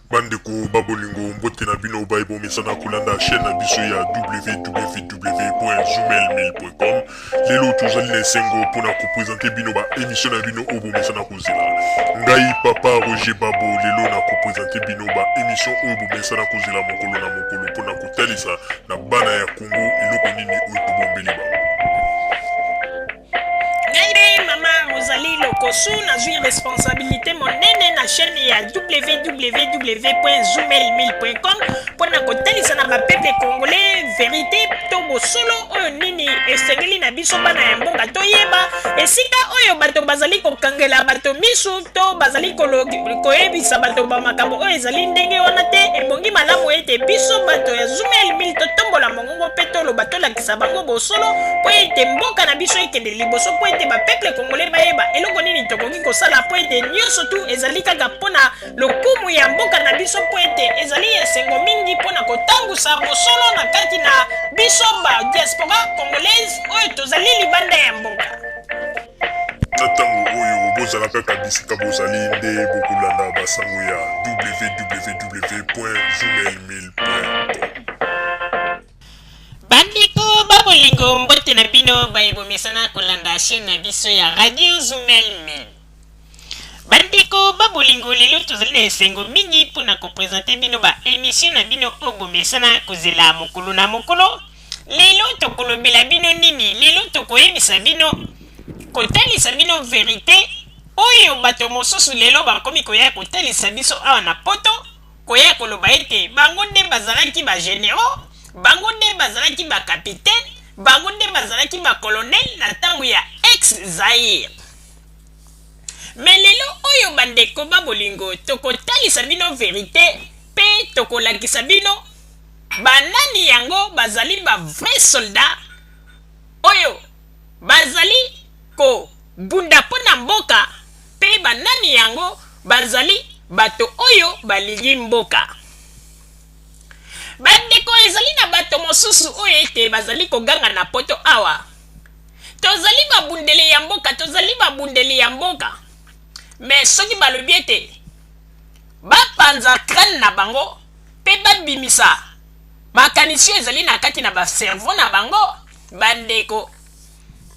Bandeko babolingo mbote na bino baibo mesana kolanda chaîne na biso ya www.zoomel1000.com. Lelo tozali na esengo mpona kopresente bino ba émission na bino oyo bomesana kozela. Ngai papa Roger Babo lelo na kopresente bino ba émission oyo bomesana kozela mokolo na mokolo mpona kotalisa na bana ya Congo eloko nini oyo tobombeli bango. Mama Rosalie Lokosu nazwi responsabilité monene na chaîne ya www.zoomel1000.com mpona kotalisa na bapeple congolais vérité to bosolo oyo nini esengeli na biso bana ya mboka toyeba esika oyo bato bazali kokangela bato misu to bazali koyebisa bato bamakambo oyo ezali ndenge wana te ebongi malamu ete biso bato ya Zoomel 1000 totombola mongongo mpe toloba tolakisa bango bosolo mpo ete mboka na biso ekende liboso mpo ete bapeple congolais bayeba eloko nini tokoki kosala mpo ete nyonso tu ezali kaka mpona lokumu ya mboka na biso mpo ete ezali esengo mingi mpona kotambusa bosolo na kati na biso ba diaspora congolaise oyo tozali libanda ya mboka. Na ntango oyo bozala kaka bisika bozali nde bokolanda basango ya www.zoomel1000.com. Bandeko babolingo mbote na bino bayebomesana kolanda chaîne na biso ya radio Zoomel 1000. Bandeko babolingo lelo tozali na esengo mingi mpona kopresente bino ba émission na bino oyo bomesana kozela mokolo na mokolo. Lelo tokolobela bino nini? Lelo tokoyebisa bino kotalisa bino vérité oyo bato mosusu lelo bakomi koya kotalisa biso awa na poto koya koloba ete bango nde bazalaki ba généraux, bango nde bazalaki ba capitaine, bango nde bazalaki ba colonel na ntango ya ex-Zaire. Mais lelo oyo bandeko babolingo tokotalisa bino vérité pe tokolakisa bino banani yango bazali ba vrai soldat oyo bazali ko bunda pona mboka pe banani yango bazali bato oyo balili mboka. Bandeko ezali na bato mosusu oyo ete bazali koganga na poto awa tozali babundeli ya mboka, tozali babundeli ya mboka. Mais soki balobi ete bapanza crâne na bango pe babimisa makanisi ezali na kati na baservo na bango, bandeko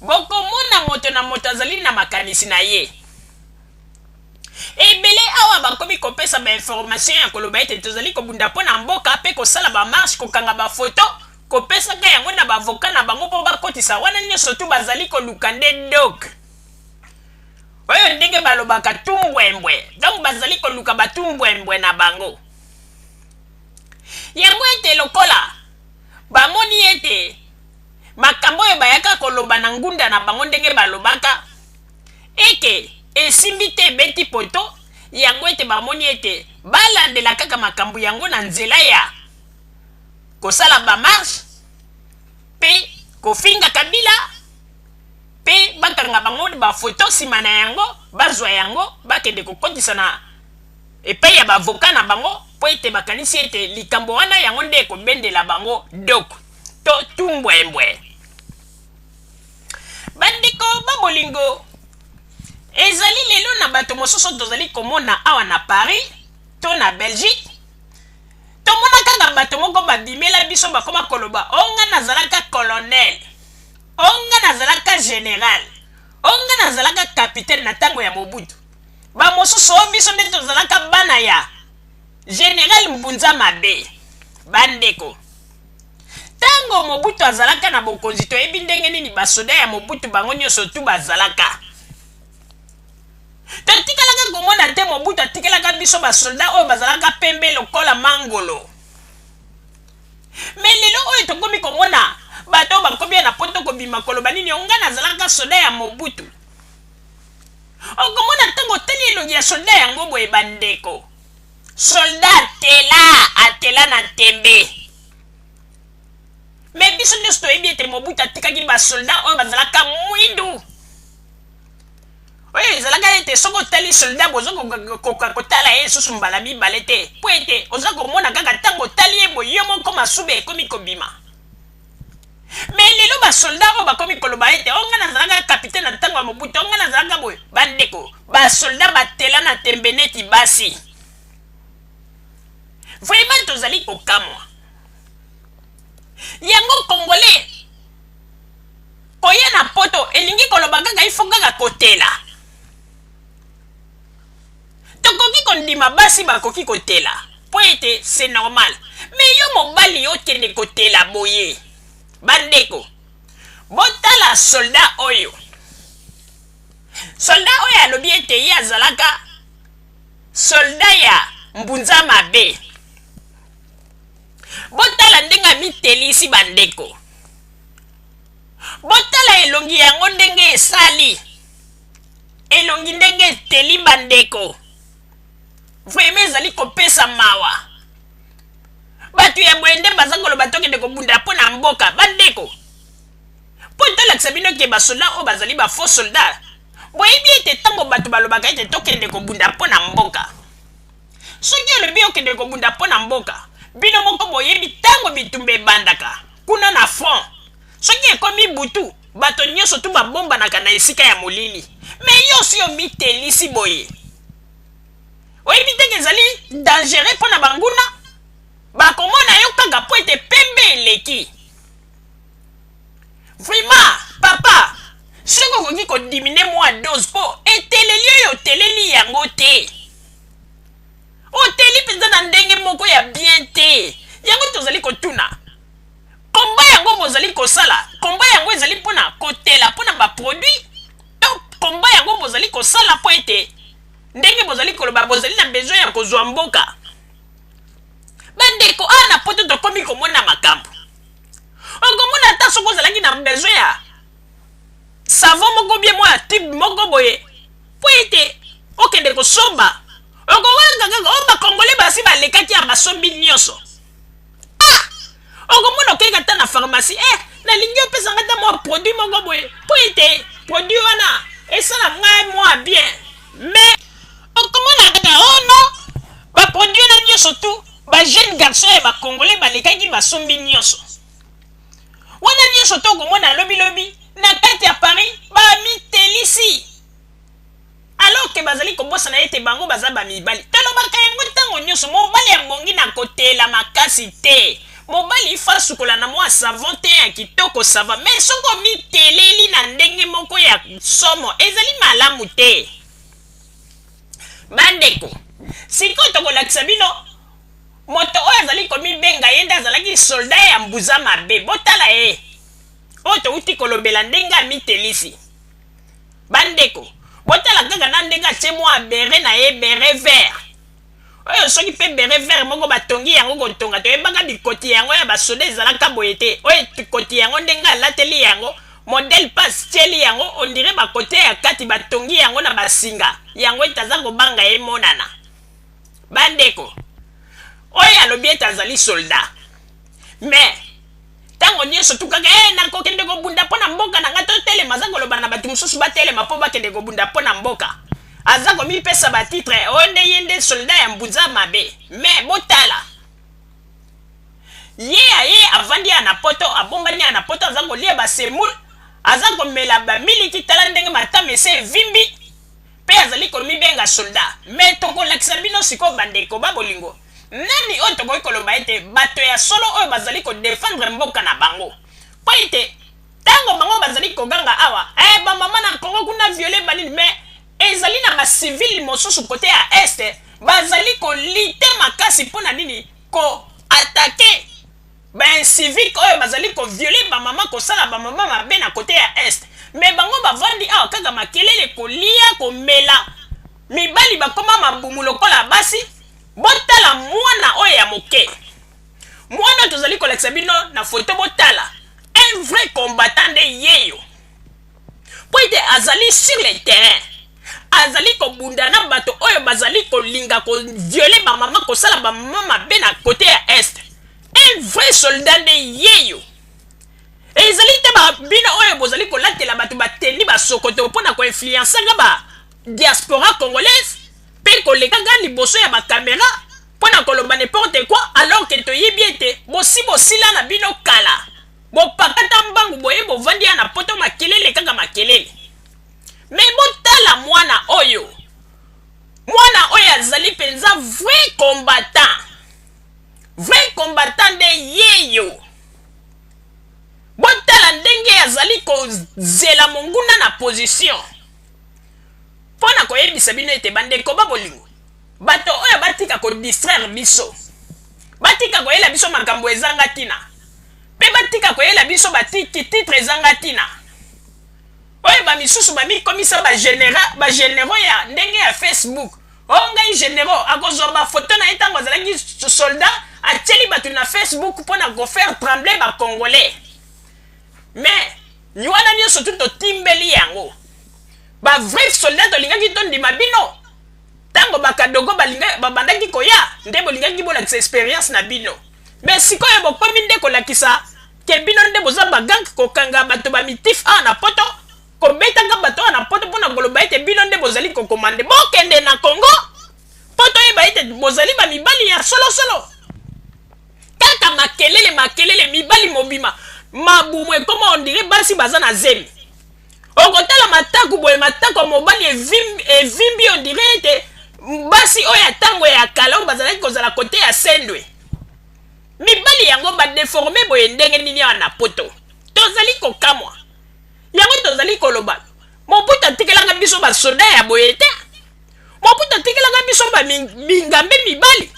bokomona moto na moto azali na makanisi na ye. Ebele awa bakomi kopesa ba information ya koloba ete tozali kobunda pona mboka pe kosala ba marche kokanga ba photo kopesa ka yango na bavoka na bango po bakotisa wana nyonso tu bazali koluka nde dok oyo ndenge balobaka tumbwembwe, donc bazali koluka batumbwembwe na bango. Yango ete lokola bamoni ete makambo oyo bayaka koloba na ngunda na bango ndenge balobaka eke esimbi te ebeti poto, yango ete bamoni ete balandela kaka makambo yango na nzela ya kosala bamarshe pe kofinga Kabila pe bakanga bango bafoto nsima na yango bazwa yango bakende kokotisa na epai ya bavoka na bango po ete bakanisi ete likambo wana yango nde ekobendela bango doko to tumbwembwe. Bandeko babolingo ezali lelo na bato mosusu tozali komona awa na Paris to na Belgique tomona kaka bato moko babimela biso bakoma koloba onga nazalaka colonel, onga nazalaka général, onga nazalaka capitaine na ntango ya Mobutu. Ba mosusu o biso nde tozalaka bana ya général Mbunza Mabe. Bandeko ntango Mobutu azalaka na bokonzi toyebi ndenge nini basoda ya Mobutu bango nyonso tu bazalaka. Totikalaka komona te Mobutu atikelaka biso basolda oyo bazalaka pembe lokola mangolo. Mais lelo oyo tokomi komona bato bakomi na poto kobima koloba nini onga nazalaka soda ya Mobutu. Okomona ntango teli elongi ya solda yango boye bandeko. Solda atela na tembe. Mais biso nyonso toyebi ete Mobutu atikaki basolda oyo bazalaka mwindu. Oyo ezalaka ete soko otali soldat bozo kotala ye susu mbala mibale te po ete oza komona kaka ntango otali ye boye yo moko masube ekomi kobima. Mais lelo basoldat oyo bakomi koloba ete onga nazalaka capitaine na ntango ya Mobutu, onga nazalaka boye bandeko basoldat batela na tembe neti basi. Vraiment tozali kokamwa. Yango Congolais. Koya na poto elingi koloba kaka ifo kaka kotela. Tokoki kondima basi bakoki kotela. Po ete c'est normal. Mais yo mobali yo kende kotela boye. Bandeko. Botala soldat oyo. Soldat oyo alobi ete ye azalaka soldat ya mbunza mabe. Botala ndenga mitelisi bandeko. Botala elongi yango ndenge esali. Elongi ndenge teli bandeko. Vraiment ezali kopesa mawa. Batu ya mwende bazangolo batoke de kobunda po na mboka bandeko. Potala ksabino ke basola o bazali ba faux soldat. Boyebi ete tango batu balobaka ete tokende kobunda po na mboka. Soki olobi okende kobunda po na mboka, bino moko boyebi tango bitumba ebandaka kuna na fond. Soki ekomi butu bato nyonso tu babombanaka na esika ya molili. Me yo si omitelisi boye, oyebi teke ezali dangereux mpo na banguna. Bakomona yo kaka po ete pembe eleki. Vraiment papa, soki okoki kodimine mwa dose po eteleli oyo oteleli yango te. Oteli mpenza na ndenge moko ya bien te. Yango tozali kotuna. Komba yango bozali kosala. Komba yango ezali mpona kotela mpona baproduit. To komba yango bozali kosala po ete ndenge bozali koloba bozali na besoin ya kozwa mboka. Bandeko ana poto tokomi komona makambo. Okomona ata soko ozalaki na besoin ya savon moko bien mwa tube moko boye po ete okende kosomba. Okomona Congolais basi balekaki ya basombi nyonso. Okomona okeka ta na pharmacie nalingi opesanga ta mwa produit moko boye po ete produit wana esala ngai mwa bien. Mais okomona kaka no baproduit na nyonso tu bajeune garçon ya bacongolais balekaki basombi nyonso. Wana nyonso to okomona lobilobi na kati ya Paris bamitelisi. Alors que bazali kobosa na ete bango baza bamibali. Tolobaka yango ntango nyonso mobali ya bongi na kotela makasi te. Mobali ifa sukola na mwa savon te ya kitoko sava. Mais soko miteleli na ndenge moko ya somo ezali malamu te. Bandeko, siko tokolakisa bino moto oyo azali komibenga ye nde azalaki soldat ya mbuza mabe. Botala ye oyo touti kolobela ndenge amitelisi. Bandeko, botala kaka na ndenge atie mwa bere na ye bere vert. Oyo soki pe bere vert moko batongi yango kotonga toyebaka bikoti yango ya basoda ezalaka boye te. Oyo koti yango ndenge alateli yango modèle pas tieli yango on dirait bakote ya kati batongi yango na basinga. Yango etaza kobanga ye monana. Bandeko, oyo alobi ete azali soldat. Mais tango nyonso tu kaka nakokende kobunda mpo na mboka na nga totelema aza koloba na bato mosusu batelema mpo bakende kobunda mpo na mboka. Aza komipesa batitre oyo nde ye nde soldat ya mbunza mabe. Mais botala ye avandi ya na poto abombani ya na poto aza kolia basemul aza komela bamiliki tala ndenge matama ese evimbi mpe azali komibenga soldat. Mais tokolakisa bino sikoyo bandeko babolingo nani oyo tokoki koloba ete bato ya solo oyo bazali kodefendre mboka na bango po ete tango bango bazali koganga awa bamama na Congo kuna viole banini. Mais ezali na basivile mosusu kote ya este bazali kolite makasi mpona nini koatake baincivique oyo bazali koviole bamama kosala bamama mabe na kote ya este. Mais bango bavandi awa kaka makelele kolia komela mibali bakoma mabumu lokola basi. Botala mwana oyo ya moke. Mwana tozali kolekisa bino na photo botala. Un vrai combattant de yeyo. Po ete azali sur le terrain. Azali kobunda na bato oyo bazali kolinga ko violer ba mama kosala ba mama mabe na côté ya est. Un vrai soldat de yeyo. Ezali te ba bino oyo bozali kolatela bato bateli ba sokoto mpona ko influencer ba diaspora congolaise. Pe kolekanga liboso ya bakamera mpona koloba n'importe quoi alors que toyebi ete bosi bosila na bino kala bopakata mbangu boye bovandi ya na poto makelele kaka makelele. Mais botala mwana oyo azali penza vrai combattant. vrai combattant de yeyo botala ndenge azali kozela monguna na position pona koyebisa bino ete bandeko babolingo bato oyo batika kodistraire biso batika koyela biso makambo ezanga tina mpe batika koyela biso batiki titre ezanga tina oyo bamisusu bamikomisa bagénéraux ya ndenge ya Facebook oyo ngai généraux akozwa bafoto na ye ntango azalaki soldat atieli bato na Facebook mpona kofaire trembler bacongolais mais wana nyonso tu totimbeli yango bavrai soldat tolingaki tondima bino ntango bakadogo babandaki koya nde bolingaki bolakisa expérience na bino mais sikoyo bokomi nde kolakisa ke bino nde boza bagang kokanga bato bamitif awa na poto kobetaka bato awa na poto mpona koloba ete bino nde bozali kokomande bokende na Congo poto oyeba ete bozali bamibali ya solosolo kaka makelele mibali mobima mabumu ekoma ondire basi baza na zemi okotala mataku boye matako mobali evimbi ondire ete basi oyo ya ntango ya kala oyo bazalaki kozala kote ya sendwe mibali yango badeforme boye ndenge nini awa na poto tozali kokamwa yango tozali koloba Mobutu atikelanga biso basoda ya boye te Mobutu atikelanga biso bamingambe mibali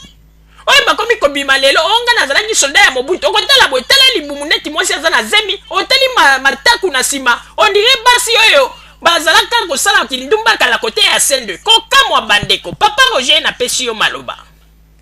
oyo bakomi kobima lelo onga nazalaki solda ya Mobutu okotala boye tala libumu neti mwasi aza na zemi otali mataku na nsima ondire basi oyo bazalaka kosala kindumba kala kote ya sendwe kokamwa bandeko Papa Roger na pesi yo maloba